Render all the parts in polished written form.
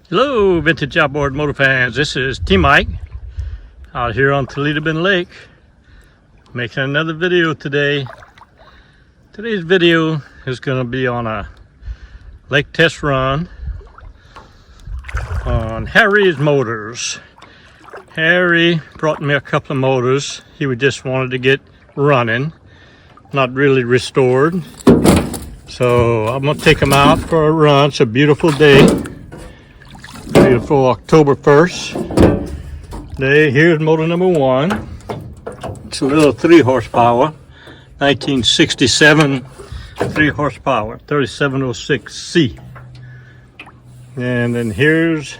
Hello, vintage outboard motor fans. This is T-Mike out here on Toledo Bend Lake, making another video today. Today's video is going to be on a lake test run on Harry's motors. Harry brought me a couple of motors. He just wanted to get running, not really restored. So I'm going to take him out for a run. It's a beautiful day. Beautiful October 1st day. Here's motor number one. It's a little 3 horsepower, 1967 3 horsepower, 3706C. And then here's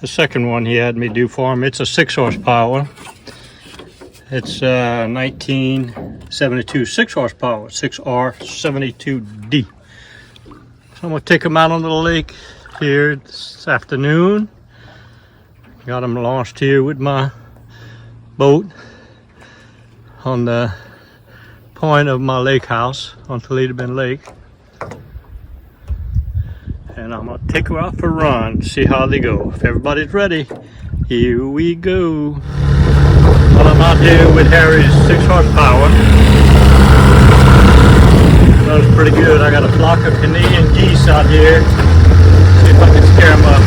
the second one he had me do for him. It's a 6 horsepower. It's 1972 6 horsepower, 6R72D. So I'm going to take him out on the lake here this afternoon. Got them launched here with my boat on the point of my lake house on Toledo Bend Lake, and I'm gonna take her out for a run, see how they go. If everybody's ready, here we go. Well, I'm out here with Harry's 6 horsepower. That was pretty good. I got a flock of Canadian geese out here. See if I can scare them up.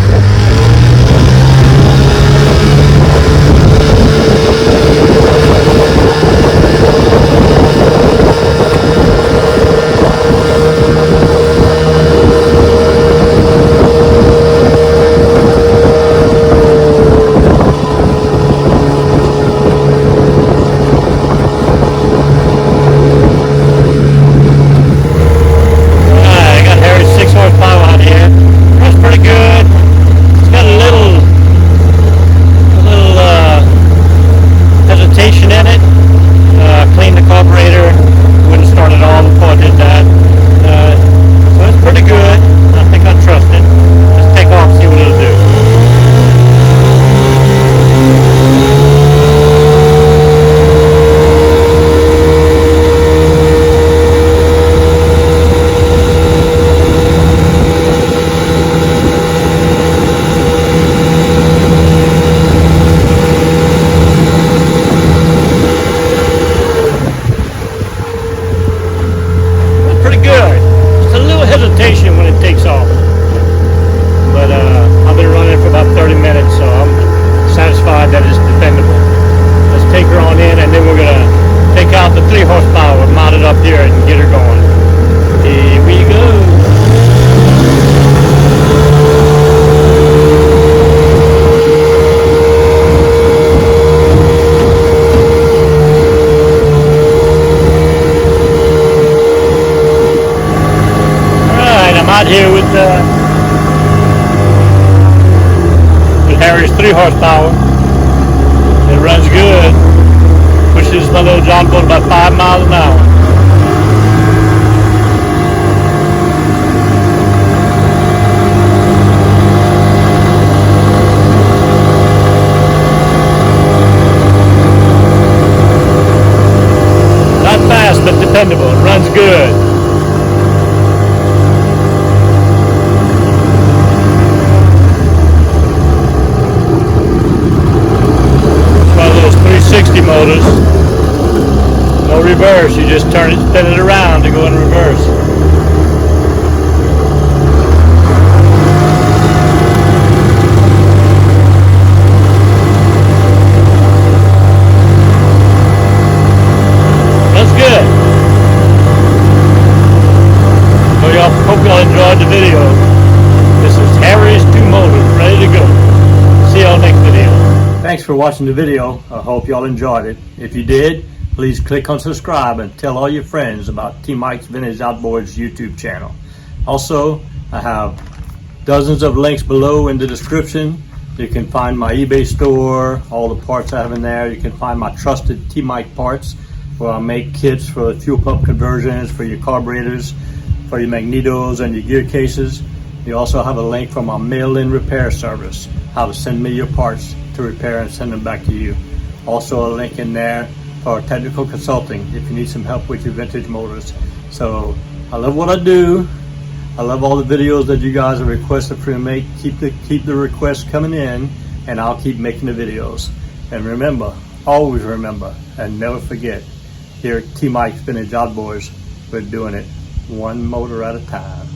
When it takes off, but I've been running for about 30 minutes, so I'm satisfied that it's dependable. Let's take her on in, and then we're gonna take out the 3 horsepower, mount it up here, and get her going. Here we go. Out here with Harry's 3 horsepower. It runs good. Pushes my little John boat about 5 miles an hour. Not fast, but dependable. It runs good. Motors, no reverse. You just turn it, spin it around to go in reverse. That's good. Well, hope y'all enjoyed the video. This is Harry's 2 motors ready to go. See y'all next video. Thanks for watching the video. I hope y'all enjoyed it. If you did, please click on subscribe and tell all your friends about T-Mike's Vintage Outboards YouTube channel. Also, I have dozens of links below in the description. You can find my eBay store, all the parts I have in there. You can find my trusted T-Mike parts, where I make kits for fuel pump conversions, for your carburetors, for your magnetos and your gear cases. You also have a link for my mail-in repair service, how to send me your parts to repair and send them back to you. Also a link in there for technical consulting if you need some help with your vintage motors. So I love what I do. I love all the videos that you guys have requested for me to make. Keep the requests coming in, and I'll keep making the videos. And remember, always remember, and never forget, here at T Mike Spinning Job Boys, we're doing it one motor at a time.